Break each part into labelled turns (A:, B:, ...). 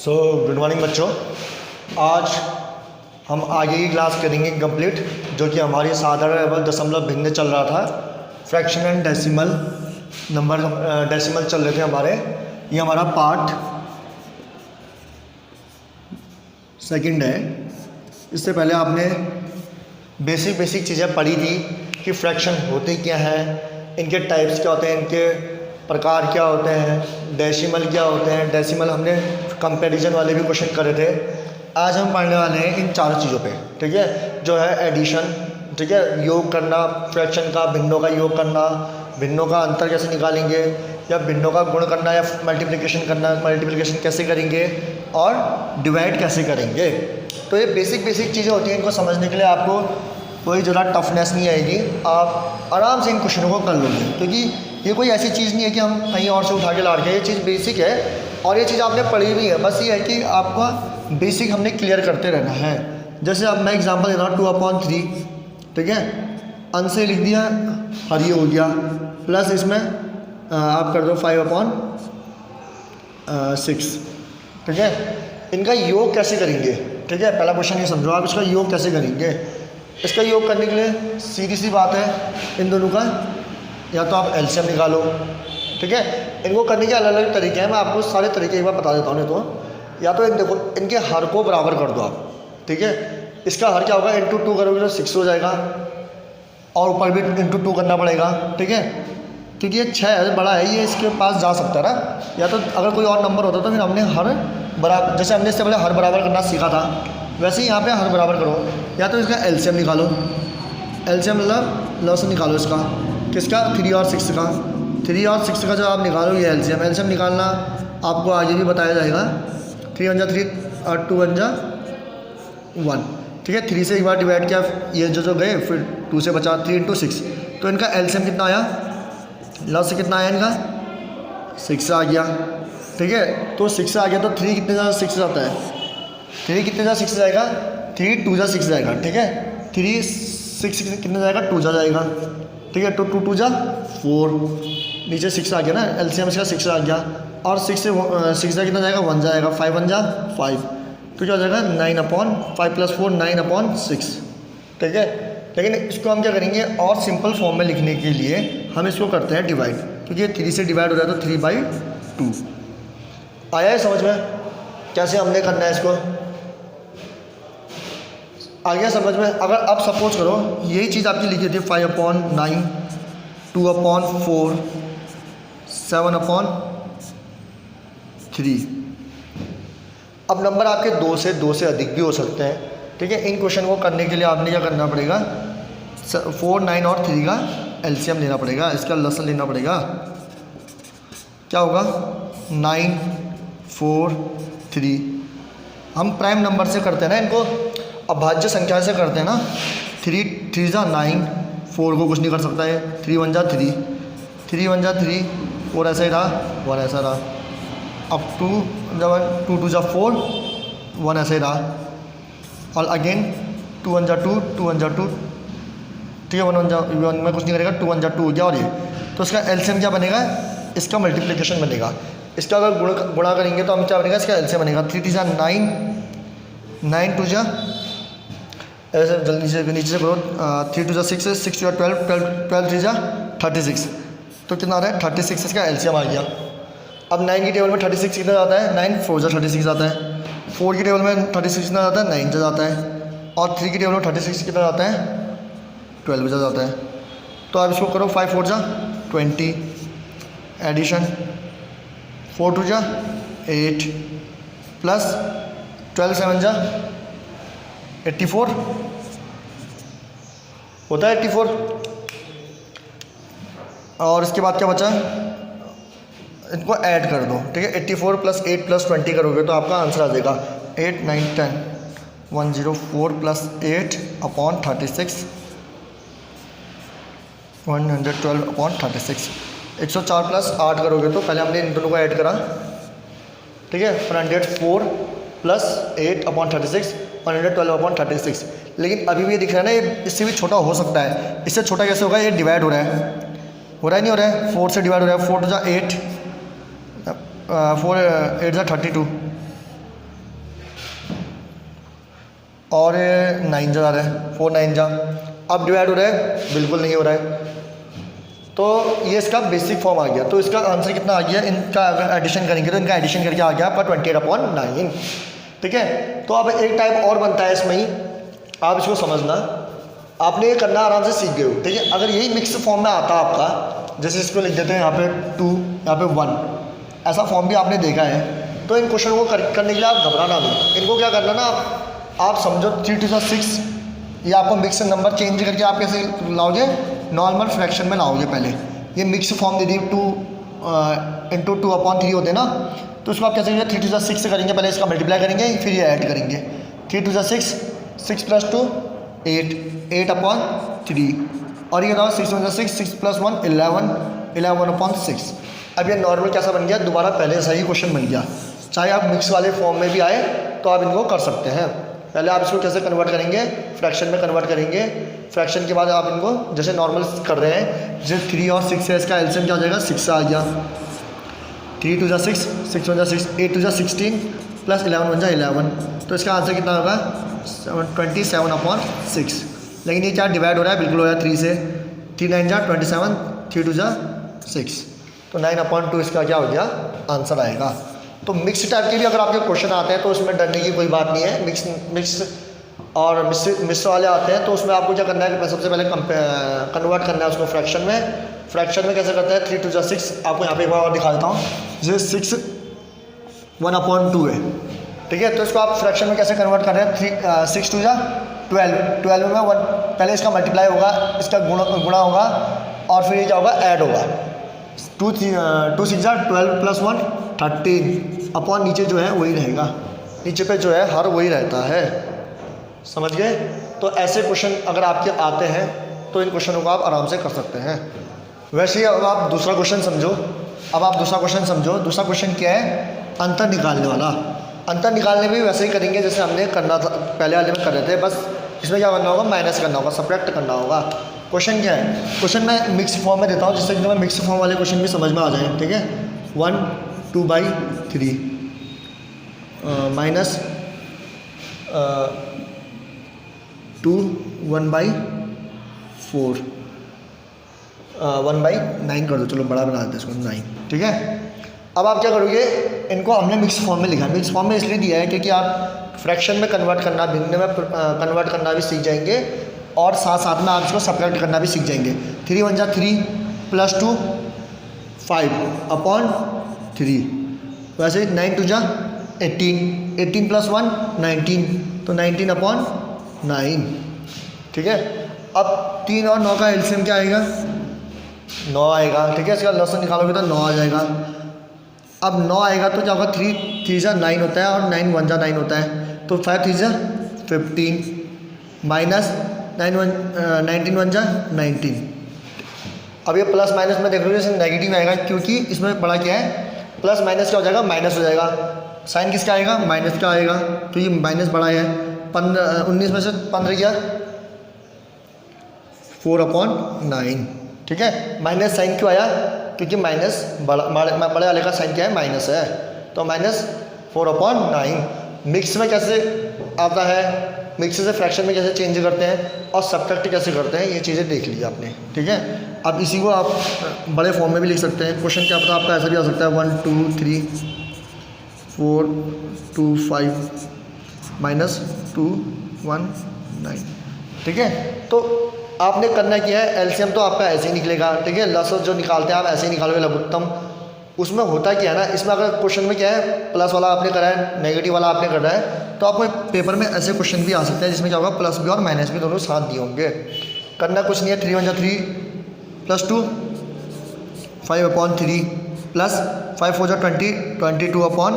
A: Good morning बच्चों। आज हम आगे की क्लास करेंगे कंप्लीट, जो कि हमारी साधारण एवं दशमलव भिन्न चल रहा था। Fraction and decimal number decimal चल रहे थे हमारे। ये हमारा पार्ट सेकंड है। इससे पहले आपने बेसिक चीज़ें पढ़ी थी कि फ्रैक्शन होते क्या हैं, इनके टाइप्स क्या होते हैं, इनके प्रकार क्या होते हैं, डेसिमल क्या होते हैं। डेसिमल हमने कंपैरिजन वाले भी क्वेश्चन करे थे। आज हम पढ़ने वाले हैं इन चारों चीज़ों पे, ठीक है, जो है एडिशन, ठीक है, योग करना फ्रैक्शन का, भिन्नों का योग करना, भिन्नों का अंतर कैसे निकालेंगे, या भिन्नों का गुण करना, या मल्टीप्लिकेशन करना, मल्टीप्लिकेशन कैसे करेंगे, और डिवाइड कैसे करेंगे। तो ये बेसिक चीज़ें होती हैं। इनको समझने के लिए आपको कोई ज़रा टफनेस नहीं आएगी, आप आराम से इन क्वेश्चनों को कर लोगे, क्योंकि ये कोई ऐसी चीज़ नहीं है कि हम कहीं और से उठा के ला रहे हैं। ये चीज़ बेसिक है और ये चीज़ आपने पढ़ी भी है। बस ये है कि आपका बेसिक हमने क्लियर करते रहना है। जैसे अब मैं एग्जांपल दे रहा हूँ 2/3, ठीक है, अंश से लिख दिया और ये हो गया, प्लस इसमें आप कर दो 5/6, ठीक है। इनका योग कैसे करेंगे, ठीक है, पहला क्वेश्चन ये समझो आप, इसका योग कैसे करेंगे। इसका योग करने के लिए सीधी सी बात है, इन दोनों का या तो आप एलसीएम निकालो, ठीक है। इनको करने के अलग अलग तरीके हैं, मैं आपको सारे तरीके एक बार बता देता हूँ। नहीं तो या तो देखो, इनके हर को बराबर कर दो आप, ठीक है। इसका हर क्या होगा, इंटू 2 करोगे तो 6 हो जाएगा, और ऊपर भी इंटू 2 करना पड़ेगा, ठीक है, क्योंकि ये 6 बड़ा है, ये इसके पास जा सकता है ना। या तो अगर कोई और नंबर होता तो फिर हमने हर बराबर, जैसे हमने इससे पहले हर बराबर करना सीखा था, वैसे ही यहाँ पे हर बराबर करो। या तो इसका एलसीएम निकालो, एलसीएम मतलब लॉस निकालो इसका, किसका, 3 और 6 का। 3 और 6 का जब आप निकालोगे एलसीएम निकालना आपको आगे भी बताया जाएगा। 3 1 3 और 2 1 1, ठीक है। 3 से एक बार डिवाइड किया, ये जो गए, फिर 2 से बचा 3 × 6, तो इनका एलसीएम कितना आया, लॉस कितना आया इनका, 6 आ गया, ठीक है। तो 6 आ गया तो 3 कितने ज़्यादा 6 जाता है, 3 कितने ज़्यादा 6 जाएगा, 3 2 6 जाएगा, ठीक है। 3 6 कितने जाएगा, 2 जाएगा, ठीक है। तो 2 2 4, नीचे 6 आ गया ना, एलसीएम इसका 6 आ गया, और 6 से 6 जा कितना जाएगा, 1 जाएगा, 5 1 5, तो क्या हो जाएगा 9/5 + 4 9/6, ठीक है। लेकिन इसको हम क्या करेंगे, और सिंपल फॉर्म में लिखने के लिए हम इसको करते हैं डिवाइड, क्योंकि 3 से डिवाइड हो रहा है तो 3/2 आया है समझ में, कैसे हमने करना है इसको, आ गया समझ में। अगर अब सपोज करो यही चीज़ आपकी लिखी थी 5/9, 2/4, 7/3। अब नंबर आपके 2 से अधिक भी हो सकते हैं, ठीक है। इन क्वेश्चन को करने के लिए आपने क्या करना पड़ेगा, 4 9 और 3 का एलसीएम लेना पड़ेगा, इसका लसन लेना पड़ेगा। क्या होगा, 9 4 3। हम प्राइम नंबर से करते हैं ना इनको, अभाज्य संख्या से करते हैं ना। 3 3 9, 4 को कुछ नहीं कर सकता है, 3 1 3, 3 1 3, 4 ऐसा ही रहा, 1 ऐसा रहा, अब 2 2 2 4, 1 ऐसा ही रहा, और अगेन 2 1 2, 2 1 2, ठीक है, 1 1 में कुछ नहीं करेगा, 2 1 2 हो गया। और ये तो इसका एलसीएम क्या बनेगा, इसका मल्टीप्लिकेशन बनेगा। इसका अगर गुणा करेंगे तो हम क्या बनेगा, इसका एलसीएम बनेगा 3 3 9, 9 2 ऐसे जल्दी से नीचे से करो, 3 2 6, 6 2 12, 12 3 36, तो कितना आ रहा है 36, इसका एलसीएम आ गया। अब 9 की टेबल में 36 कितना जाता है, 9 4 36 आता है, 4 की टेबल में 36 कितना जाता है, 9 जाता है, और 3 की टेबल में 36 कितना जाता है, 12 जाता है। तो आप इसको करो 5 4 20, एडिशन 4 2 8, प्लस 12 7 84 होता है, 84। और इसके बाद क्या बचा, इनको ऐड कर दो, ठीक है। 84 + 8 + 20 करोगे तो आपका आंसर आ जाएगा 8 9 10, 104 + 8/36, 112/36। 104 + 8 करोगे तो पहले हमने इन दोनों को ऐड करा, ठीक है, 104 + 8/36, 112/36। लेकिन अभी भी ये दिख रहा है ना, ये इससे भी छोटा हो सकता है। इससे छोटा कैसे होगा, ये डिवाइड हो रहा है, नहीं हो रहा है, 4 से डिवाइड हो रहा है, 4 2 8, 4 8 32, और 9 जा रहा है, 4 9 जा। अब डिवाइड हो रहा है, बिल्कुल नहीं हो रहा है। तो ये इसका बेसिक फॉर्म आ गया। तो इसका आंसर कितना आ गया, इनका अगर एडिशन करेंगे तो इनका एडिशन करके आ गया आपका 28/9। ठीक है। तो अब एक टाइप और बनता है इसमें ही, आप इसको समझना, आपने ये करना आराम से सीख गए हो। ठीक है। अगर यही मिक्स फॉर्म में आता आपका, जैसे इसको लिख देते हैं यहाँ पे 2, यहाँ पे 1, ऐसा फॉर्म भी आपने देखा है, तो इन क्वेश्चन को करने के लिए आप घबराना नहीं। इनको क्या करना ना, आप समझो 3 2 6, ये आपको मिक्स नंबर चेंज करके आप कैसे लाओगे, नॉर्मल फ्रैक्शन में लाओगे। पहले ये मिक्स फॉर्म दे दी 2 × 2/3 होते हैं ना, तो उसको आप कैसे करेंगे, 3 2 6 से करेंगे। पहले इसका मल्टीप्लाई करेंगे, फिर ये ऐड करेंगे। 3 2 6, 6 + 2 8, 8/3। और ये बताओ 6 1 6, 6 + 1 11, 11/6। अब ये नॉर्मल कैसा बन गया, दोबारा पहले सही क्वेश्चन बन गया। चाहे आप मिक्स वाले फॉर्म में भी आए तो आप इनको कर सकते हैं। पहले आप इसको कैसे कन्वर्ट करेंगे, फ्रैक्शन में कन्वर्ट करेंगे। फ्रैक्शन के बाद आप इनको जैसे नॉर्मल कर रहे हैं, जैसे 3 और 6 है, इसका एलसीएम क्या हो जाएगा, 6 आ गया। 3 2 6, 6 1 6, 8 2 16 + 11 1 11। तो इसका आंसर कितना होगा, 27/6। लेकिन ये क्या डिवाइड हो रहा है, बिल्कुल हो रहा है 3 से। 3 9 जा 27, 3 2 जा 6, तो 9/2 इसका क्या हो गया, आंसर आएगा। तो मिक्स टाइप के भी अगर आपके क्वेश्चन आते हैं तो उसमें डरने की कोई बात नहीं है। मिक्स और मिक्स वाले आते हैं तो उसमें आपको क्या करना है, सबसे पहले कन्वर्ट करना है उसको फ्रैक्शन में। फ्रैक्शन में कैसे करते हैं, 3 2 6, आपको यहाँ पे एक बार और दिखा देता हूँ। जैसे 6 1/2 है, ठीक है। तो इसको आप फ्रैक्शन में कैसे कन्वर्ट कर रहे हैं, 6 2 12, 12 में 1, पहले इसका मल्टीप्लाई होगा, इसका गुणा होगा, और फिर ये क्या होगा, ऐड होगा। 2 6 12 + 1 13 अपॉन नीचे जो है वही रहेगा, नीचे पे जो है हर वही रहता है। समझ गए। तो ऐसे क्वेश्चन अगर आपके आते हैं तो इन क्वेश्चनों को आप आराम से कर सकते हैं। वैसे ही अब आप दूसरा क्वेश्चन समझो। दूसरा क्वेश्चन क्या है, अंतर निकालने वाला। अंतर निकालने में भी वैसे ही करेंगे जैसे हमने करना था पहले वाले में कर रहे थे, बस इसमें क्या करना होगा, माइनस करना होगा, सब्ट्रैक्ट करना होगा। क्वेश्चन क्या है, क्वेश्चन मैं मिक्स फॉर्म में देता हूँ जिससे कि मैं मिक्स फॉर्म वाले क्वेश्चन भी समझ में आ जाए। ठीक है। 1 2/3 माइनस 2 1/4, 1/9 कर दो, चलो बड़ा बना देते हैं इसको, 9। ठीक है। अब आप क्या करोगे, इनको हमने मिक्स फॉर्म में लिखा है। मिक्स फॉर्म में इसलिए दिया है क्योंकि आप फ्रैक्शन में कन्वर्ट करना, भिन्न में कन्वर्ट करना भी सीख जाएंगे, और साथ साथ में आप इसको सब्ट्रैक्ट करना भी सीख जाएंगे। 3 1 जा 3 + 2 5/3। वैसे 9 2 जा 18, 18 + 1 19, तो 19/9। ठीक है। अब 3 और 9 का एलसीएम क्या आएगा, 9 आएगा। ठीक है। इसका लसन निकालोगे तो 9 आ जाएगा। अब 9 आएगा तो क्या होगा, 3 3 जा 9 होता है, और 9 1 जा 9 होता है, तो 5 3 जा 15 माइनस 19 1 जा 19। अब ये प्लस माइनस में देख रहे हो जैसे नेगेटिव आएगा, क्योंकि इसमें बड़ा क्या है, प्लस माइनस क्या हो जाएगा, माइनस हो जाएगा। साइन किसका आएगा, माइनस का आएगा, तो ये माइनस बड़ा है। 19 में से 15 क्या, 4/9। ठीक है। माइनस साइन क्यों आया, क्योंकि माइनस बड़े वाले का साइन क्या है, माइनस है, तो -4/9। मिक्स में कैसे आता है, मिक्स से फ्रैक्शन में कैसे चेंज करते हैं, और सब्ट्रैक्ट कैसे करते हैं, ये चीज़ें देख ली आपने। ठीक है। अब इसी को आप बड़े फॉर्म में भी लिख सकते हैं। क्वेश्चन क्या पता आपका ऐसा भी आ सकता है, 1 2 3 4 2 5 -2 1 9। ठीक है। तो आपने करना क्या है, एलसीएम तो आपका ऐसे ही निकलेगा। ठीक है। लसस जो निकालते हैं आप ऐसे ही निकालोगे, लघुत्तम। उसमें होता क्या है ना, इसमें अगर क्वेश्चन में क्या है, प्लस वाला आपने करा है, नेगेटिव वाला आपने करा है, तो आपको पेपर में ऐसे क्वेश्चन भी आ सकते हैं जिसमें क्या होगा, प्लस भी और माइनस भी दोनों साथ दिए होंगे। करना कुछ नहीं है, 3 1 जा 3 + 2 5/3 प्लस 5 4 जा 20 22/5।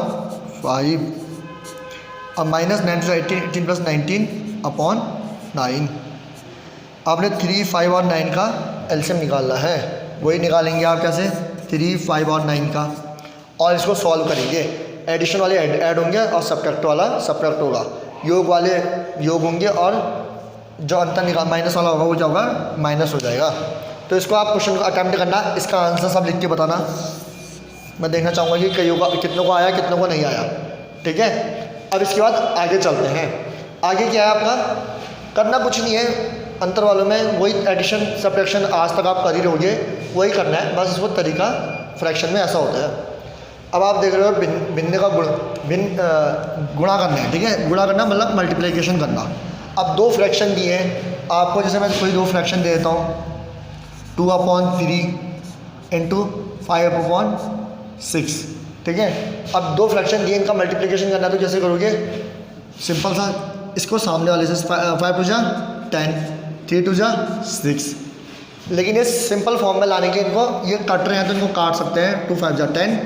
A: अब माइनस 9 2 18, 18 + 19/9। आपने 3 5 और 9 का एलसीएम निकालना है। वही निकालेंगे आप कैसे, 3 5 और 9 का, और इसको सॉल्व करेंगे। एडिशन वाले ऐड होंगे और सब्ट्रैक्ट वाला सब्ट्रैक्ट होगा, योग वाले योग होंगे, और जो अंतर निकाल माइनस वाला होगा वो क्या होगा, माइनस हो जाएगा। तो इसको आप क्वेश्चन को अटैम्प्ट करना, इसका आंसर सब लिख के बताना। मैं देखना चाहूँगा कि कईयों का कितनों को आया, कितनों को नहीं आया। ठीक है। अब इसके बाद आगे चलते हैं। आगे क्या है आपका, करना कुछ नहीं है, अंतर वालों में वही एडिशन सब्ट्रैक्शन आज तक आप कर ही रहोगे, वही करना है, बस वो तरीका फ्रैक्शन में ऐसा होता है। अब आप देख रहे हो भिन्न का गुणा करना है, ठीक है, गुणा करना मतलब मल्टीप्लिकेशन करना। अब दो फ्रैक्शन दिए हैं आपको, जैसे मैं कोई दो फ्रैक्शन दे देता हूँ, 2/3 इंटू 5/6, ठीक है। अब दो फ्रैक्शन दिए, इनका मल्टीप्लिकेशन करना है, तो कैसे करोगे, सिंपल सा, इसको सामने वाले से 5 टू जा 10, 3 टू जा 6, लेकिन ये सिंपल फॉर्म में लाने के इनको, ये कट रहे हैं तो इनको काट सकते हैं, 2 5 जा 10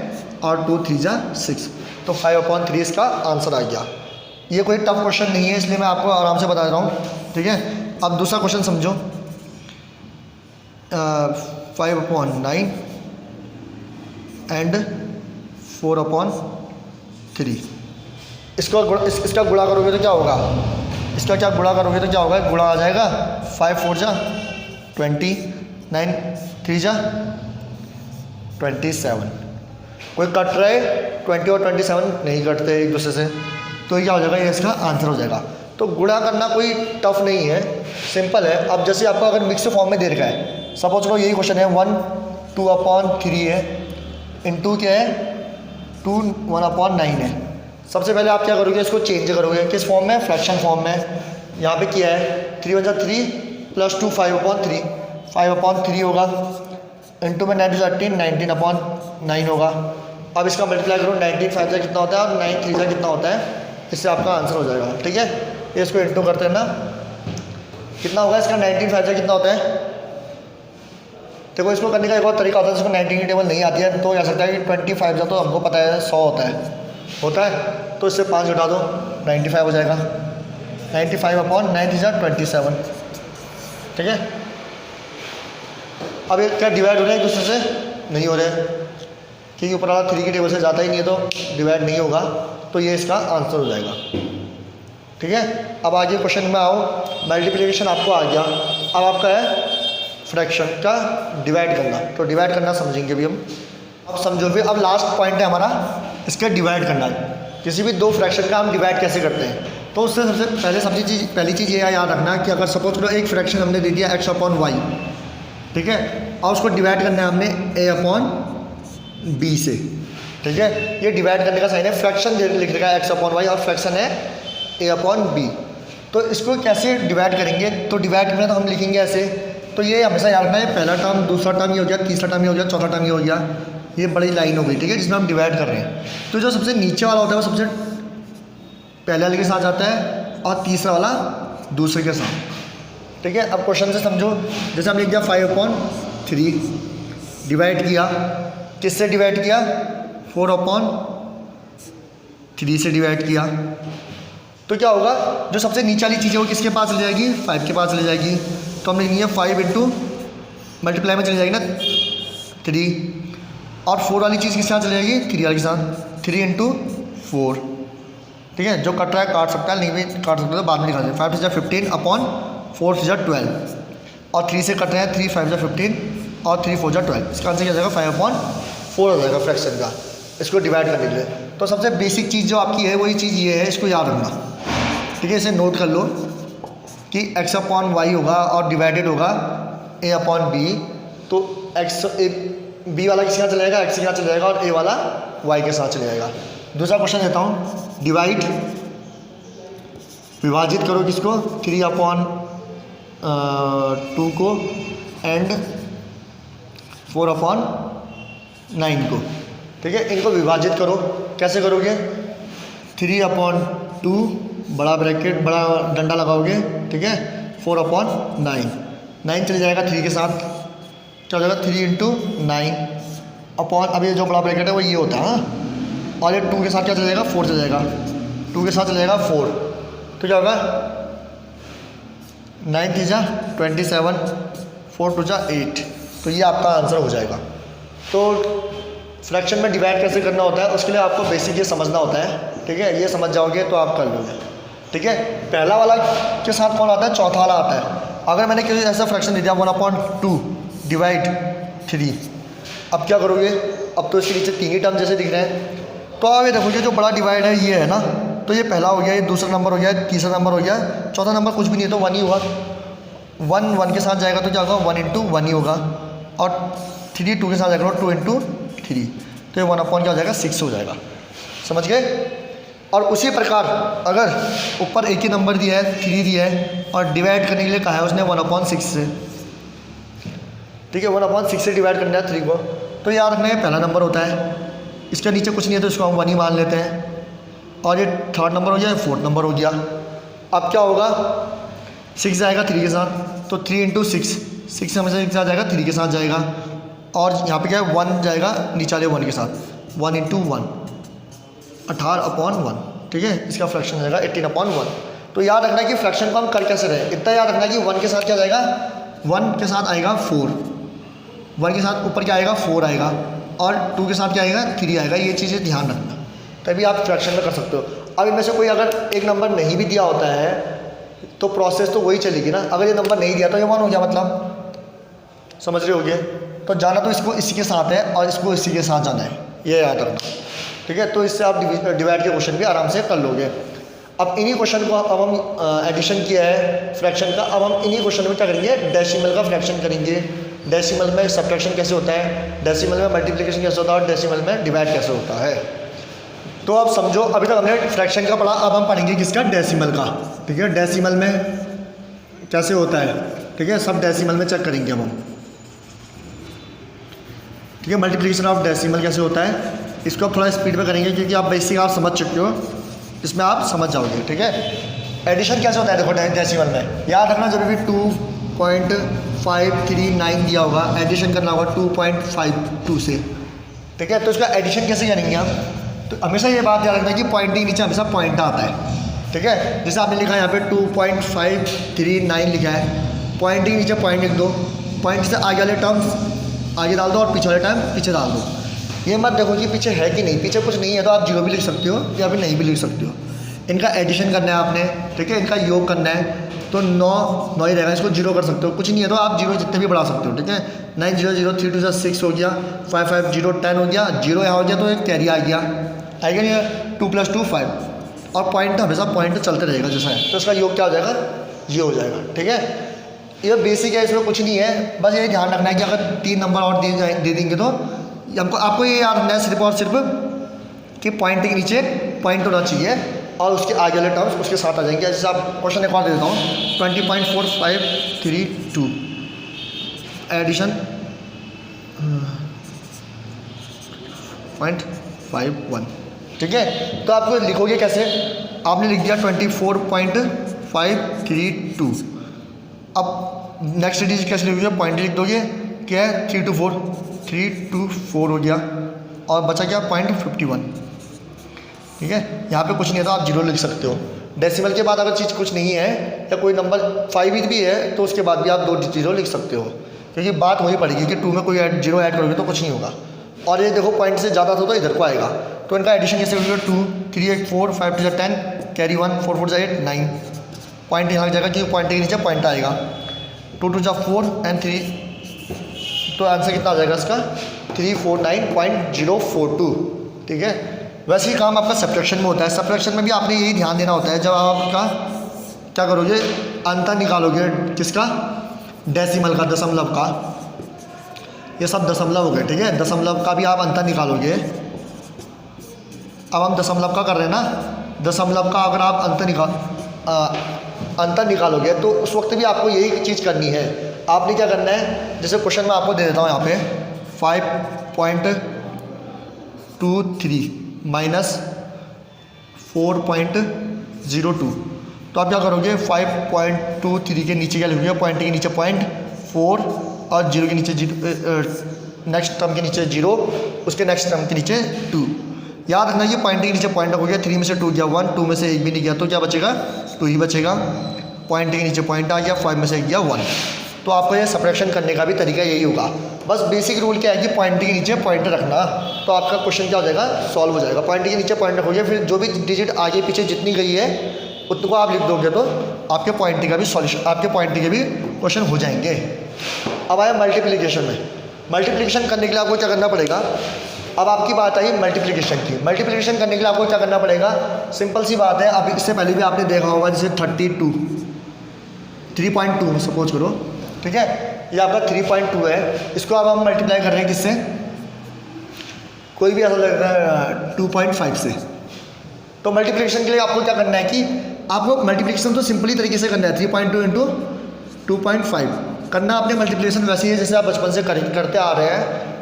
A: और 2 3 जा 6, तो 5/3 इसका आंसर आ गया। ये कोई टफ क्वेश्चन नहीं है, इसलिए मैं आपको आराम से बता रहा हूँ, ठीक है। अब दूसरा क्वेश्चन समझो, 5/9 एंड 4/3, इसका गुणा करोगे तो क्या होगा, इसका क्या गुणा करोगे तो क्या होगा, गुणा आ जाएगा, 5 4 जा 20, 9 3 जा 27, कोई कट रहे 20 और 27 नहीं कटते एक दूसरे से, तो ये क्या हो जाएगा, ये इसका आंसर हो जाएगा। तो गुणा करना कोई टफ नहीं है, सिंपल है। अब जैसे आपको अगर मिक्स फॉर्म में दे रखा है, सपोज करो यही क्वेश्चन है, 1 2/3 है, इंटू क्या है 2 1/9 है। सबसे पहले आप क्या करोगे, इसको चेंज करोगे, किस फॉर्म में, फ्रैक्शन फॉर्म में। यहाँ पे किया है 3 1 जा 3 प्लस 2 5/3, 5/3 होगा, इंटू में 9 18 19/9 होगा। अब इसका मल्टीप्लाई करो, 19 5 जा कितना होता है और 9 3 जा कितना होता है, इससे आपका आंसर हो जाएगा, ठीक है। ये इसको इंटू करते हैं ना, कितना होगा इसका, 19 5 जा कितना होता है। देखो इसको करने का एक और तरीका होता है, जिसको 19 की टेबल नहीं आती है तो जा सकता है कि 25 जा, तो हमको पता है 100 होता है, तो इससे 5 घटा दो, 95 हो जाएगा, 95/9 3 जा 27, ठीक है। अब ये क्या डिवाइड हो रहे हैं एक दूसरे से, नहीं हो रहे, क्योंकि ऊपर वाला 3 की टेबल से जाता ही नहीं है, तो डिवाइड नहीं होगा, तो ये इसका आंसर हो जाएगा, ठीक है। अब आगे क्वेश्चन में आओ, मल्टीप्लिकेशन आपको आ गया, अब आपका है फ्रैक्शन का डिवाइड करना, तो डिवाइड करना समझेंगे भी हम। अब समझो भी, अब लास्ट पॉइंट है हमारा, इसका डिवाइड करना। किसी भी दो फ्रैक्शन का हम डिवाइड कैसे करते हैं, तो उससे सबसे पहली चीज़ ये याद रखना कि अगर सपोज करो एक फ्रैक्शन हमने दे दिया x/y, ठीक है, और उसको डिवाइड करना है हमने a/b से, ठीक है। ये डिवाइड करने का साइन है, फ्रैक्शन लिख रखा है x/y और फ्रैक्शन है a/b। तो इसको कैसे डिवाइड करेंगे, तो डिवाइड करना तो हम लिखेंगे ऐसे, तो ये हमेशा याद रखना है, पहला टर्म, दूसरा टर्म ये हो गया, तीसरा टर्म ये हो गया, चौथा टर्म ये हो गया, ये बड़ी लाइन हो गई, ठीक है, जिसमें हम डिवाइड कर रहे हैं। तो जो सबसे नीचे वाला होता है वो सबसे पहले वाले के साथ जाता है और तीसरा वाला दूसरे के साथ, ठीक है। अब क्वेश्चन से समझो, जैसे हम लिख दिया 5/3, डिवाइड किया, किससे डिवाइड किया, 4/3 से डिवाइड किया, तो क्या होगा, जो सबसे नीचे वाली चीज़ है वो किसके पास ले जाएगी, 5 के पास ले जाएगी, तो हमने लिखी है 5 इंटू मल्टीप्लाई में चली जाएगी ना 3, और 4 वाली चीज़ किसके साथ चली जाएगी, 3 वाले के साथ, 3 इंटू 4, ठीक है। जो कट रहा है काट सकता है, नहीं भी काट सकता है तो बाद में निकाल दें। 5 जा 15/4 जा 12, और 3 से कट रहे हैं, 3 5 जा 15 और 3 4 जा 12, इसका आंसर क्या जाएगा, 5/4 हो जाएगा फ्रैक्शन का, इसको डिवाइड करने के लिए। तो सबसे बेसिक चीज़ जो आपकी है वही चीज़ ये है, इसको याद रखना, ठीक है। इसे नोट कर लो कि x/y होगा और डिवाइडेड होगा a/b, तो b वाला किसके साथ चले जाएगा, x के साथ चले जाएगा, और a वाला y के साथ चले जाएगा। दूसरा क्वेश्चन देता हूँ, डिवाइड, विभाजित करो किसको, 3/2 को एंड 4/9 को, ठीक है। इनको विभाजित करो, कैसे करोगे, 3/2 बड़ा ब्रैकेट, बड़ा डंडा लगाओगे, ठीक है, 4/9, 9 चले जाएगा 3 के साथ, क्या हो जाएगा, 3 इंटू 9 अपॉन, अब ये जो बड़ा ब्रैकेट है वो ये होता है, हाँ, और ये 2 के साथ क्या चले जाएगा, 4 चले जाएगा, 2 के साथ चले जाएगा 4, तो क्या होगा, 9 3 जा 27, 4 2 जा 8, तो ये आपका आंसर हो जाएगा। तो फ्रैक्शन में डिवाइड कैसे करना होता है, उसके लिए आपको बेसिक ये समझना होता है, ठीक है। ये समझ जाओगे तो आप कर लोगे, ठीक है। पहला वाला के साथ कौन आता है, चौथा वाला आता है। अगर मैंने किसी ऐसा फ्रैक्शन दे दिया 1/2 डिवाइड 3, अब क्या करोगे, अब तो इसके नीचे 3 ही टर्म जैसे दिख रहे हैं, तो अब ये देखोगे जो बड़ा डिवाइड है ये है ना, तो ये पहला हो गया, ये दूसरा नंबर हो गया, तीसरा नंबर हो गया, चौथा नंबर कुछ भी नहीं है तो 1 ही होगा। 1 के साथ जाएगा तो क्या होगा, 1 × 1 ही होगा। और 3 2 के साथ जाएगा तो 2 × 3, तो ये 1/, क्या हो जाएगा, 6 हो जाएगा। समझ गए। और उसी प्रकार अगर ऊपर एक ही नंबर दिया है, 3 दिया है, और डिवाइड करने के लिए कहा है उसने 1/6 से, ठीक है, 1/6 से डिवाइड करना है 3 को, तो याद रखना ये पहला नंबर होता है, इसके नीचे कुछ नहीं है तो इसको हम 1 ही मान लेते हैं। और ये थर्ड नंबर हो गया, 4th नंबर हो गया। अब क्या होगा, 6 जाएगा 3 के साथ, तो 3 × 6, 6 हमेशा एक साथ जाएगा, 3 के साथ जाएगा। और यहाँ पे क्या है, 1 जाएगा नीचे वाले 1 के साथ, 1 × 1, 18/1, ठीक है, इसका फ्रैक्शन जाएगा 18/1। तो याद रखना है कि फ्रैक्शन को हम कर कैसे रहे, इतना याद रखना है कि 1 के साथ क्या जाएगा, 1 के साथ आएगा 4, 1 के साथ ऊपर क्या आएगा, 4 आएगा, और 2 के साथ क्या आएगा, 3 आएगा। ये चीज़ें ध्यान रखना, तभी आप फ्रैक्शन में कर सकते हो। अब इनमें से कोई अगर एक नंबर नहीं भी दिया होता है तो प्रोसेस तो वही चलेगी ना। अगर ये नंबर नहीं दिया तो ये 1 हो गया, मतलब समझ रहे होगे। तो जाना तो इसको इसी के साथ है और इसको इसी के साथ जाना है, ये याद रखना, ठीक है। तो इससे आप डिवाइड के क्वेश्चन भी आराम से कर लोगे। अब इन्हीं क्वेश्चन को अब हम एडिशन किया है फ्रैक्शन का, अब हम इन्हीं क्वेश्चन में क्या करेंगे, डेसिमल का फ्रैक्शन करेंगे। डेसिमल में सब्ट्रैक्शन कैसे होता है, डेसिमल में मल्टीप्लिकेशन कैसे होता है, और डेसिमल में डिवाइड कैसे होता है। तो अब समझो, अभी तक हमने फ्रैक्शन का पढ़ा, अब हम पढ़ेंगे किसका, डेसिमल का, ठीक है। डेसिमल में कैसे होता है, ठीक है, सब डेसिमल में चेक करेंगे अब हम, ठीक है। मल्टीप्लिकेशन ऑफ डेसिमल कैसे होता है, इसको आप थोड़ा स्पीड में करेंगे क्योंकि आप बेसिक आप समझ चुके हो, इसमें आप समझ जाओगे, ठीक है। एडिशन कैसे होता है, देखो डेसिमल में याद रखना, जब भी 2.539 दिया होगा, एडिशन करना होगा 2.52 से, ठीक है। तो इसका एडिशन कैसे करेंगे हम, तो हमेशा ये बात याद रखना कि पॉइंट के नीचे हमेशा पॉइंट आता है, ठीक है। जैसे आपने लिखा है यहाँ पे 2.539 लिखा है, पॉइंट के नीचे पॉइंट लिख दो, पॉइंट से आगे वाले टर्म्स आगे डाल दो और पीछे वाले टर्म पीछे डाल दो। ये मत देखो कि पीछे है कि नहीं, पीछे कुछ नहीं है तो आप 0 भी लिख सकते हो या फिर नहीं भी लिख सकते हो। इनका एडिशन करना है आपने, ठीक है, इनका योग करना है, तो 9 ही रहेगा, इसको 0 कर सकते हो, कुछ नहीं है तो आप 0 जितने भी बढ़ा सकते हो, ठीक है। 9 0 0 3 2 6 हो गया, 5 5 0 10 हो गया, 0 यहाँ हो गया तो एक कैरी आ गया, आएगा नहीं, 2 + 2 5, और पॉइंट हमेशा पॉइंट चलते रहेगा जैसा है, तो इसका योग क्या हो जाएगा, ये हो जाएगा, ठीक है। ये बेसिक है, इसमें कुछ नहीं है, बस ये ध्यान रखना है कि अगर 3 नंबर और दे देंगे तो आपको ये याद रखना है सिर्फ और सिर्फ कि पॉइंट के नीचे पॉइंट होना चाहिए और उसके आगे वाले टर्म्स उसके साथ आ जाएंगे। जैसे आप क्वेश्चन एक और दे देता हूँ, 20.4532 एडिशन 0.51, ठीक है। तो आपको लिखोगे कैसे, आपने लिख दिया 24.532, अब नेक्स्ट डिजिट कैसे लिखोगे, पॉइंट लिख दोगे, क्या है 3 to 4 हो गया, और बचा क्या 0.51, ठीक है। यहाँ पे कुछ नहीं है तो आप 0 लिख सकते हो। डेसिमल के बाद अगर चीज़ कुछ नहीं है या कोई नंबर 5 भी है तो उसके बाद भी आप 2 0 लिख सकते हो, क्योंकि बात वही पड़ेगी कि 2 में कोई 0 ऐड करोगे तो कुछ नहीं होगा। और ये देखो पॉइंट से ज़्यादा था तो इधर को आएगा, तो इनका एडिशन कैसे होगा, 2 3 8 4 5 2 10 कैरी 1 4 4 8 9, पॉइंट यहाँ जाएगा क्योंकि पॉइंट के नीचे पॉइंट आएगा, 2 2 4 and 3, तो आंसर कितना आ जाएगा इसका 349.042, ठीक है। वैसे ही काम आपका सब्ट्रैक्शन में होता है, सब्ट्रैक्शन में भी आपने यही ध्यान देना होता है, जब आपका क्या करोगे, अंतर निकालोगे किसका, डेसिमल का, दशमलव का, ये सब दशमलव हो गए, ठीक है। दशमलव का भी आप अंतर निकालोगे, अब हम दशमलव का कर रहे हैं ना, दशमलव का अगर आप अंतर निकालोगे तो उस वक्त भी आपको यही चीज़ करनी है। आपने क्या करना है, जैसे क्वेश्चन में आपको दे देता हूँ यहाँ पे 5.23 माइनस 4.02, तो आप क्या करोगे, 5.23 के नीचे क्या लिखोगे, पॉइंट के नीचे पॉइंट 4 और 0 के नीचे 0, नेक्स्ट टर्म के नीचे 0, उसके नेक्स्ट टर्म के नीचे 2। याद रखना ये पॉइंट के नीचे पॉइंट हो गया, 3 में से 2 गया 1, 2 में से 1 भी नहीं गया तो क्या बचेगा, 2 ही बचेगा। पॉइंट के नीचे पॉइंट आ गया, 5 में से 1 गया 1। तो आपको ये सब्ट्रैक्शन करने का भी तरीका यही होगा। बस बेसिक रूल क्या है कि पॉइंट के नीचे पॉइंट रखना, तो आपका क्वेश्चन क्या हो जाएगा, सॉल्व हो जाएगा। पॉइंट के नीचे पॉइंट रखोगे, फिर जो भी डिजिट आगे पीछे जितनी गई है उतने को आप लिख दोगे तो आपके पॉइंट का भी सॉल्यूशन, आपके पॉइंट के भी क्वेश्चन हो जाएंगे। अब आया मल्टीप्लिकेशन में। मल्टीप्लिकेशन करने के लिए आपको क्या करना पड़ेगा, अब आपकी बात आई मल्टीप्लिकेशन की। मल्टीप्लिकेशन करने के लिए आपको क्या करना पड़ेगा, सिंपल सी बात है। अभी इससे पहले भी आपने देखा होगा, जैसे 32 3.2 सपोज करो, ठीक है, ये आपका 3.2 है। इसको अब हम मल्टीप्लाई कर रहे हैं किससे, कोई भी ऐसा लग रहा है 2.5 से। तो मल्टीप्लिकेशन के लिए आपको क्या करना है कि आपको मल्टीप्लिकेशन तो सिंपली तरीके से करना है, 3.2 इंटू 2.5 करना। आपने मल्टीप्लिकेशन वैसे ही है जैसे आप बचपन से करते आ रहे हैं।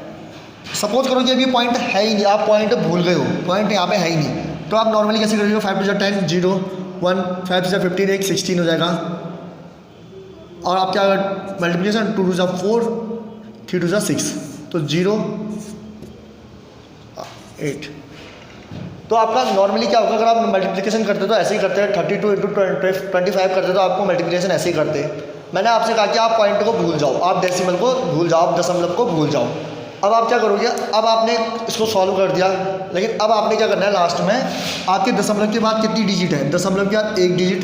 A: सपोज करो कि अभी पॉइंट है ही नहीं, आप पॉइंट भूल गए हो, पॉइंट यहाँ पे है ही नहीं, तो आप नॉर्मली कैसे करोगे, 5 टू 10 0 1 5 टू 15 1 16 हो जाएगा। और आप क्या मल्टीप्लिकेशन 2 टू 4 3 टू 6 तो 0 8। तो आपका नॉर्मली क्या होगा, अगर आप मल्टीप्लिकेशन करते तो ऐसे ही करते हैं, 32 इंटू 25 करते तो आपको मल्टीप्लिकेशन ऐसे ही करते। मैंने आपसे कहा कि आप पॉइंट को भूल जाओ, आप डेसिमल को भूल जाओ, आप दशमलव को भूल जाओ। अब आप क्या करोगे, अब आपने इसको सॉल्व कर दिया, लेकिन अब आपने क्या करना है, लास्ट में आपके दशमलव के बाद कितनी डिजिट है, दशमलव के बाद एक डिजिट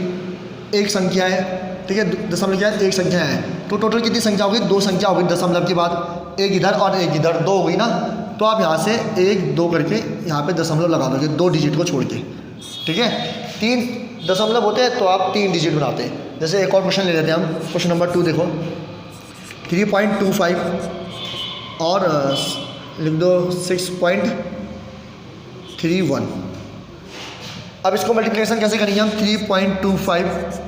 A: एक संख्या है, ठीक है, दशमलव के बाद एक संख्या है, तो टोटल कितनी संख्या होगी, 2 संख्या होगी दशमलव के बाद, एक इधर और एक इधर, 2 हो गई ना। तो आप यहाँ से 1 2 करके यहाँ पे दशमलव लगा दोगे 2 डिजिट को छोड़ के, ठीक है। 3 दशमलव होते हैं तो आप 3 डिजिट बनाते हैं। जैसे एक और क्वेश्चन ले लेते हैं हम, क्वेश्चन नंबर 2 देखो, 3.25 और लिख दो 6.31। अब इसको मल्टीप्लिकेशन कैसे करेंगे हम, 3.25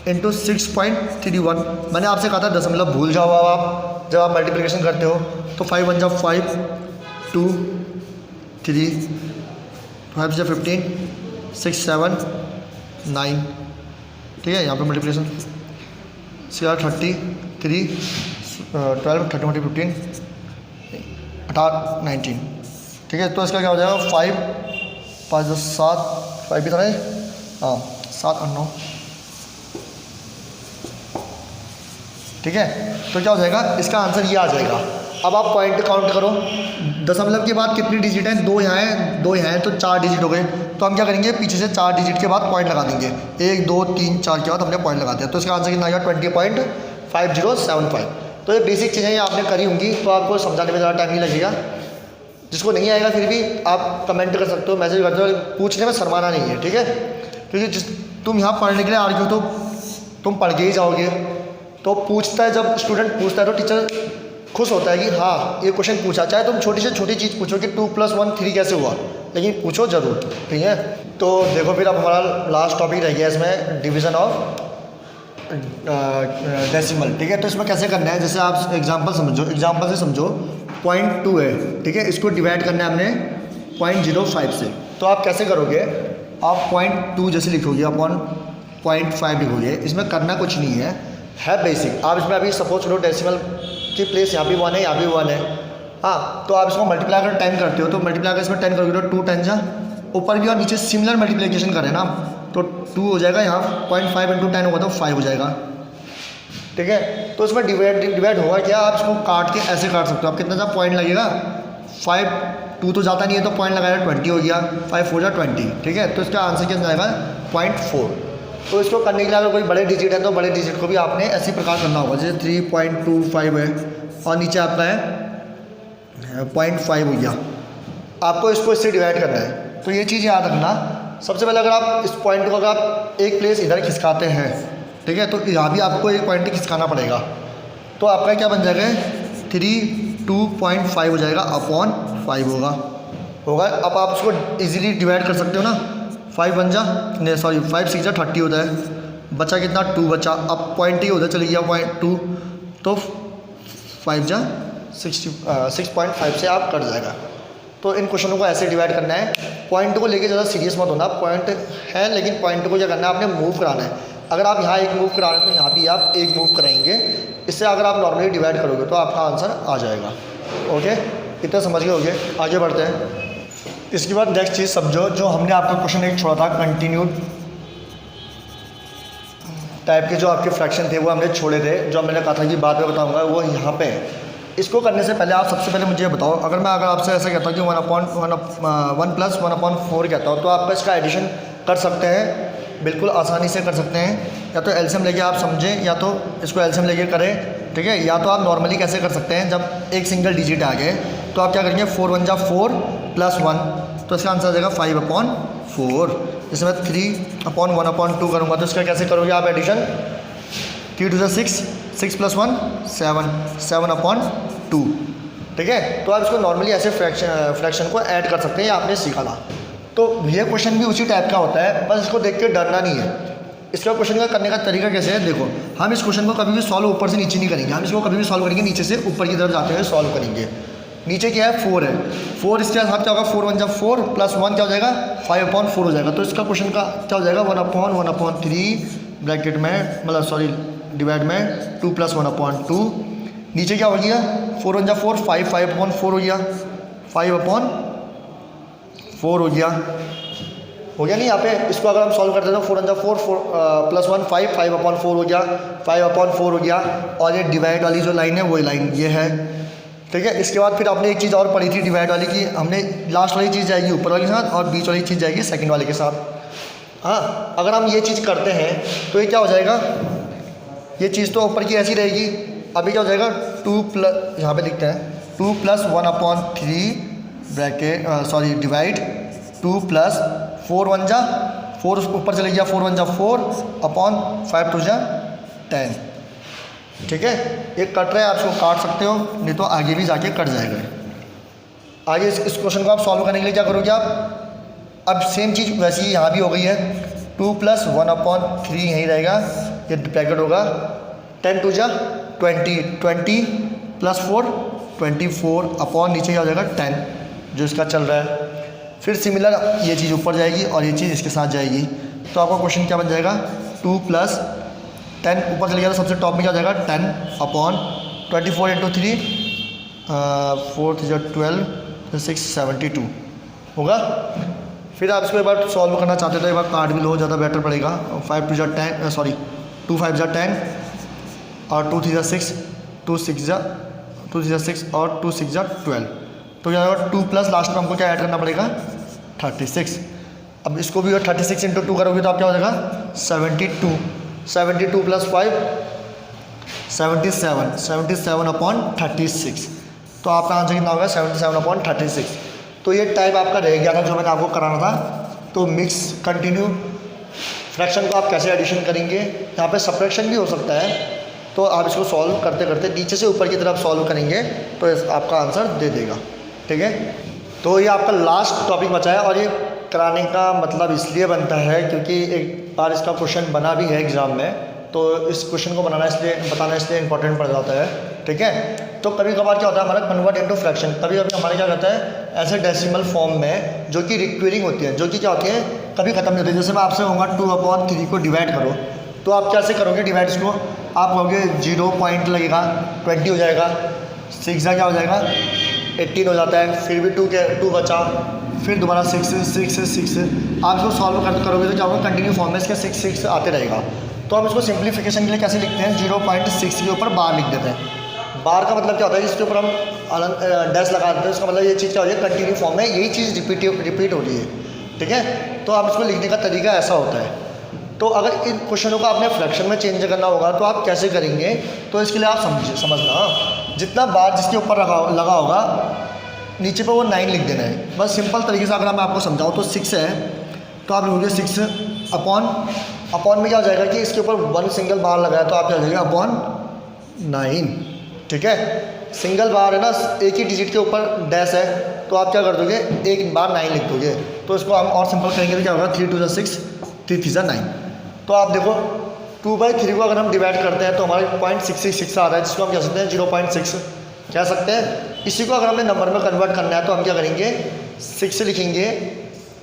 A: इंटू 6.31। मैंने आपसे कहा था दशमलव भूल जाओ आप जब आप मल्टीप्लिकेशन करते हो, तो 5 1 जा 5 2 3 5 जा 15 6 7 9, ठीक है। यहाँ पे मल्टीप्लिकेशन 6 33 12 30 15 18 19, ठीक है। तो इसका क्या हो जाएगा, 5 5 10 7 5 भी था ना, हाँ 7 8 9, ठीक है। तो क्या हो जाएगा, इसका आंसर ये आ जाएगा। अब आप पॉइंट काउंट करो, दशमलव के बाद कितनी डिजिट हैं, 2 यहाँ हैं 2 यहाँ हैं, तो 4 डिजिट हो गए। तो हम क्या करेंगे, पीछे से 4 डिजिट के बाद पॉइंट लगा देंगे, 1 2 3 4 के बाद हमने पॉइंट लगा दिया, तो इसका आंसर कितना आ गया, 20.5075। तो ये बेसिक चीज़ें ये आपने करी होंगी, तो आपको समझाने में ज़्यादा टाइम नहीं लगेगा। जिसको नहीं आएगा फिर भी आप कमेंट कर सकते हो, मैसेज करते हो, पूछने में शर्माना नहीं है, ठीक है। क्योंकि तुम यहाँ पढ़ने के लिए आ रहे हो तो तुम पढ़ के ही जाओगे। तो पूछता है, जब स्टूडेंट पूछता है तो टीचर खुश होता है कि हाँ ये क्वेश्चन पूछा, चाहे तुम छोटी से छोटी चीज़ पूछो कि 2 + 1 3 कैसे हुआ, लेकिन पूछो ज़रूर, ठीक है। तो देखो फिर अब हमारा लास्ट टॉपिक रह गया इसमें, डिवीज़न ऑफ डेसिमल, ठीक है। तो इसमें कैसे करना है, जैसे आप एग्जांपल से समझो 0.2 है, ठीक है, इसको डिवाइड करना है हमने 0.05 से। तो आप कैसे करोगे, आप 0.2 जैसे लिखोगे अपॉन 0.5 लिखोगे, इसमें करना कुछ नहीं है बेसिक। आप इसमें अभी सपोज करो डेसिमल की प्लेस यहाँ भी 1 है, यहाँ भी 1 है, हाँ, तो आप इसको मल्टीप्लाई कर 10 करते हो, तो मल्टीप्लाई कर इसमें 10 करोगे तो 2 10 जा, ऊपर भी और नीचे सिमिलर मल्टीप्लिकेशन करें ना, तो 2 हो जाएगा, यहाँ 0.5 इंटू 10 होगा तो 5 हो जाएगा, ठीक है। तो इसमें डिवाइड होगा क्या, आप इसको काट के ऐसे काट सकते हो। आप कितना सा पॉइंट लगेगा, 5 2 तो जाता नहीं है, तो पॉइंट लगाया 20 हो गया, 5 4 जा 20, ठीक है। तो इसका आंसर क्या जाएगा 0.4। तो इसको करने के लिए अगर कोई बड़े डिजिट है तो बड़े डिजिट को भी आपने ऐसी प्रकार करना होगा, जैसे 3.25 है और नीचे आपका है 0.5 हो गया, आपको इसको इससे डिवाइड करना है। तो ये चीज़ याद रखना, सबसे पहले अगर आप इस पॉइंट को अगर आप एक प्लेस इधर खिसकाते हैं, ठीक है, तो यहाँ भी आपको एक पॉइंट खिसकाना पड़ेगा, तो आपका क्या बन जाएगा 2.5 हो जाएगा अपॉन 5 होगा। अब आप उसको इजीली डिवाइड कर सकते हो ना, 5 1 जा 5 6 जा 30 होता है, बचा कितना 2 बचा, अब पॉइंट ही उधर चली गया 0.2, तो 5 जा 6.5 से आप कट जाएगा। तो इन क्वेश्चनों को ऐसे डिवाइड करना है। पॉइंट को लेके ज़्यादा सीरियस मत होना, पॉइंट है लेकिन पॉइंट को क्या करना है, आपने मूव कराना है। अगर आप यहाँ एक मूव करा रहे हैं तो यहाँ भी आप एक मूव कराएंगे, इससे अगर आप नॉर्मली डिवाइड करोगे तो आपका आंसर आ जाएगा। ओके, इतना समझ गए होगे, आगे बढ़ते हैं। इसके बाद नेक्स्ट चीज़ समझो, जो हमने आपका क्वेश्चन एक छोड़ा था कंटिन्यूड टाइप के जो आपके फ्रैक्शन थे वो हमने छोड़े थे, जो मैंने कहा था कि बाद में बताऊंगा, वो यहाँ पे है। इसको करने से पहले आप सबसे पहले मुझे बताओ, अगर आपसे ऐसा कहता हूँ कि 1 + 1/4 कहता हूँ, तो आप इसका एडिशन कर सकते हैं, बिल्कुल आसानी से कर सकते हैं। या तो एलसीएम लेके आप समझें, या तो इसको एलसीएम लेके करें, ठीक है। या तो आप नॉर्मली कैसे कर सकते हैं, जब एक सिंगल डिजिट आ गए तो आप क्या करेंगे, 4 1 जा 4 प्लस 1, तो इसका आंसर आ जाएगा 5/4। जैसे मैं 3/1/2 करूँगा तो इसका कैसे करोगे आप एडिशन, 3 2 6, 6 + 1 7, 7/2, ठीक है। तो आप इसको नॉर्मली ऐसे फ्रैक्शन को ऐड कर सकते हैं, ये आपने सीखा था। तो ये क्वेश्चन भी उसी टाइप का होता है, बस इसको देख के डरना नहीं है। इसका क्वेश्चन का करने का तरीका कैसे है, देखो हम इस क्वेश्चन को कभी भी सॉल्व ऊपर से नीचे नहीं करेंगे, हम इसको कभी भी सॉल्व करेंगे नीचे से ऊपर की तरफ जाते हुए सॉल्व करेंगे। नीचे क्या है, 4 है, 4 इसके साथ क्या होगा, 4 1 जा 4 प्लस 1 क्या हो जाएगा, 5/4 हो जाएगा। तो इसका क्वेश्चन का क्या हो जाएगा, 1/1/3 ब्रैकेट में, मतलब सॉरी डिवाइड में 2 + 1/2। नीचे क्या हो गया, 4 1 जा 4, 5, 5/4 हो गया, 5/4 हो गया नहीं यहाँ पे। इसको अगर हम सॉल्व करते हैं तो 4 1 जा 4, 4 + 1 5, 5/4 हो गया, 5/4 हो गया। और ये डिवाइड वाली जो लाइन है वही लाइन ये है, ठीक है। इसके बाद फिर आपने एक चीज़ और पढ़ी थी डिवाइड वाली की, हमने लास्ट वाली चीज़ जाएगी ऊपर वाले के साथ और बीच वाली चीज़ जाएगी सेकंड वाले के साथ। हाँ, अगर हम ये चीज़ करते हैं तो ये क्या हो जाएगा, ये चीज़ तो ऊपर की ऐसी रहेगी। अभी क्या हो जाएगा, 2 प्लस, यहाँ पे लिखते हैं 2 + 1/3 ब्रैकेट सॉरी डिवाइड 2 + 4 1 जा 4 ऊपर चले गया, 4 1 जा 4 अपॉन 5 2 जा 10, ठीक है। एक कट रहा है, आप इसको काट सकते हो, नहीं तो आगे भी जाके कट जाएगा। आगे इस क्वेश्चन को आप सॉल्व करने के लिए क्या करोगे आप, अब सेम चीज़ वैसे ही यहाँ भी हो गई है, 2 + 1/3 यहीं रहेगा, ये ब्रैकेट होगा 10 2 जा 20, 20 + 4 24 अपॉन नीचे क्या हो जाएगा 10 जो इसका चल रहा है। फिर सिमिलर ये चीज़ ऊपर जाएगी और ये चीज़ इसके साथ जाएगी, तो आपका क्वेश्चन क्या बन जाएगा, 2 + 10 ऊपर चले गया तो सबसे टॉप में क्या हो जाएगा 10 अपॉन 24 × 3 4 3 जा 12 6 72 होगा। फिर आप इसको एक बार सॉल्व करना चाहते हो तो एक बार काट भी लो, ज़्यादा बेटर पड़ेगा। 5 2 जा 10 सॉरी 2 5 जा 10 और 2 3 जा 6, 2 6 जा 6 और 2 6 जा 12, तो क्या होगा 2 प्लस लास्ट में हमको क्या ऐड करना पड़ेगा 36। अब इसको भी 36 × 2 करोगे तो आप क्या हो जाएगा 72, 72 + 5 77, 77/36, तो आपका आंसर कितना होगा 77/36। तो ये टाइप आपका रह गया था जो मैंने आपको कराना था। तो मिक्स कंटिन्यू फ्रैक्शन को आप कैसे एडिशन करेंगे, यहाँ पे सब्ट्रैक्शन भी हो सकता है, तो आप इसको सॉल्व करते करते नीचे से ऊपर की तरफ सॉल्व करेंगे तो आपका आंसर दे देगा, ठीक है। तो ये आपका लास्ट टॉपिक बचा है और ये कराने का मतलब इसलिए बनता है क्योंकि एक बार इसका क्वेश्चन बना भी है एग्ज़ाम में, तो इस क्वेश्चन को बताना इसलिए इंपॉर्टेंट पड़ जाता है, ठीक है। तो कभी कभार क्या होता है हमारा कन्वर्ट इनटू फ्रैक्शन, कभी कभी हमारे क्या कहता है ऐसे डेसिमल फॉर्म में जो कि रिक्वेरिंग होती है, जो कि क्या होती है कभी खत्म नहीं होती। जैसे मैं आपसे कहूँगा 2/3 को डिवाइड करो, तो आप कैसे करोगे डिवाइड इसको, आप कहोगे 0 पॉइंट लगेगा 20 हो जाएगा, 6 क्या हो जाएगा 18 हो जाता है, फिर भी 2 बचा, फिर दोबारा 6 आप इसको सॉल्व करोगे तो क्या होगा कंटिन्यू फॉर्म में इसके 6 आते रहेगा। तो हम इसको सिंप्लीफिकेशन के लिए कैसे लिखते हैं 0.6 के ऊपर बार लिख देते हैं। बार का मतलब क्या होता है इसके ऊपर हम डैश लगा देते हैं, उसका मतलब ये चीज़ क्या हो रही है कंटिन्यू फॉर्म में यही चीज़ रिपीट हो रही है, ठीक है। तो आप इसको लिखने का तरीका ऐसा होता है। तो अगर इन क्वेश्चनों को आपने फ्रैक्शन में चेंज करना होगा तो आप कैसे करेंगे, तो इसके लिए आप समझना जितना बार जिसके ऊपर लगा होगा नीचे पर वो 9 लिख देना है, बस सिंपल तरीके से। अगर मैं आपको समझाऊँ तो 6 है तो आप लिखोगे 6 अपॉन में क्या हो जाएगा कि इसके ऊपर 1 सिंगल बार लगा है तो आप क्या हो जाएगा अपॉन 9, ठीक है। सिंगल बार है ना, एक ही डिजिट के ऊपर डैश है तो आप क्या कर दोगे एक बार 9 लिख दोगे। तो इसको हम और सिंपल करेंगे तो क्या होगा 3 2 जा 6, 3 3 जा 9। तो आप देखो 2/3 को अगर हम डिवाइड करते हैं तो हमारे 0.666 आ रहा है, जिसको हम कह सकते हैं 0.6 कह सकते हैं। इसी को अगर हमें नंबर में कन्वर्ट करना है तो हम क्या करेंगे 6 लिखेंगे,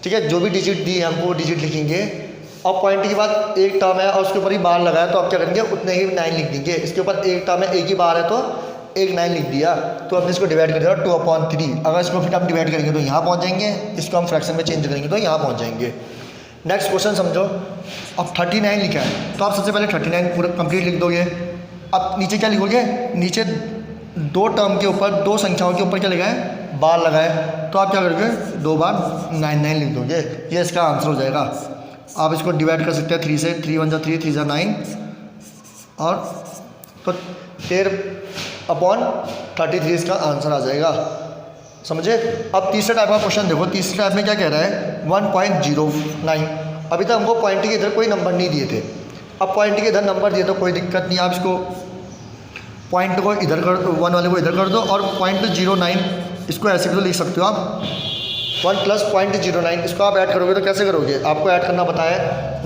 A: ठीक है, जो भी डिजिट दी है हमको वो डिजिट लिखेंगे और पॉइंट के बाद एक टर्म है और उसके ऊपर ही बार लगाया तो आप क्या करेंगे उतने ही 9 लिख देंगे। इसके ऊपर एक टर्म है एक ही बार है तो एक 9 लिख दिया, तो हमने इसको डिवाइड कर दिया 2/3। अगर इसको फिर हम डिवाइड करेंगे तो यहाँ पहुँच जाएंगे, इसको हम फ्रैक्शन में चेंज करेंगे तो यहाँ पहुँच जाएंगे। नेक्स्ट क्वेश्चन समझो, अब 39 लिखा है तो आप सबसे पहले 39 पूरा कंप्लीट लिख दोगे। अब नीचे क्या लिखोगे, नीचे 2 टर्म के ऊपर 2 संख्याओं के ऊपर क्या लगा है बार लगाए, तो आप क्या करोगे 2 बार 9 लिख दोगे, ये इसका आंसर हो जाएगा। आप इसको डिवाइड कर सकते हैं 3 से, 3 1 जा 3, 3 जा 9 और तो 13/33 इसका आंसर आ जाएगा। समझे। अब तीसरे टाइप का क्वेश्चन देखो। तीसरे टाइप में क्या कह रहा है 1.09। अभी तक हमको पॉइंट के इधर कोई नंबर नहीं दिए थे, अब पॉइंट के इधर नंबर दिए तो कोई दिक्कत नहीं। आप इसको पॉइंट को इधर कर दो, 1 वाले को इधर कर दो और 0.09 इसको ऐसे भी तो लिख सकते हो आप 1 + 0.09। इसको आप ऐड करोगे तो कैसे करोगे, आपको ऐड करना पता है।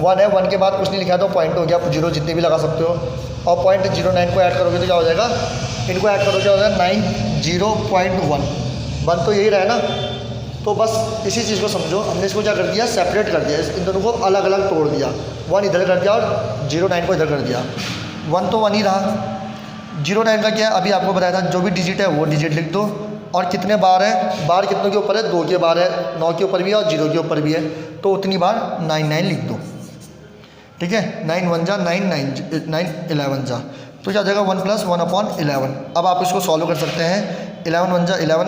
A: 1 है, 1 के बाद कुछ नहीं लिखा तो पॉइंट हो गया, आप 0 जितने भी लगा सकते हो। और 0.09 को ऐड करोगे तो क्या हो जाएगा, इनको ऐड करोगे क्या हो जाएगा 90.1 1 तो यही रहा है ना। तो बस इसी चीज़ को समझो, हमने इसको क्या कर दिया सेपरेट कर दिया, इन दोनों को अलग अलग तोड़ दिया। 1 इधर कर दिया और 0.9 को इधर कर दिया। 1 तो 1 ही रहा। 0.9 का क्या है, अभी आपको बताया था जो भी डिजिट है वो डिजिट लिख दो। और कितने बार है, बार कितनों के ऊपर है, 2 के बार है, 9 के ऊपर भी है और 0 के ऊपर भी है, तो उतनी बार 99 लिख दो। ठीक है, 9 1 जा 9 9 11 जा, तो क्या हो जाएगा 1 + 1/11। अब आप इसको सॉल्व कर सकते हैं। 11 1 जा 11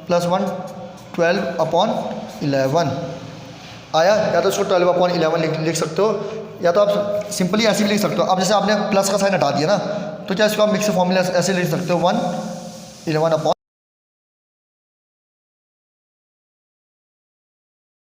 A: + 1 12/11 आया। या तो इसको 12/11 लिख सकते हो, या तो आप सिंपली ऐसे भी लिख सकते हो। अब जैसे आपने प्लस का साइन हटा दिया ना, तो क्या इसको आप मिक्स फॉर्मूला ऐसे लिख सकते हो 1 11/11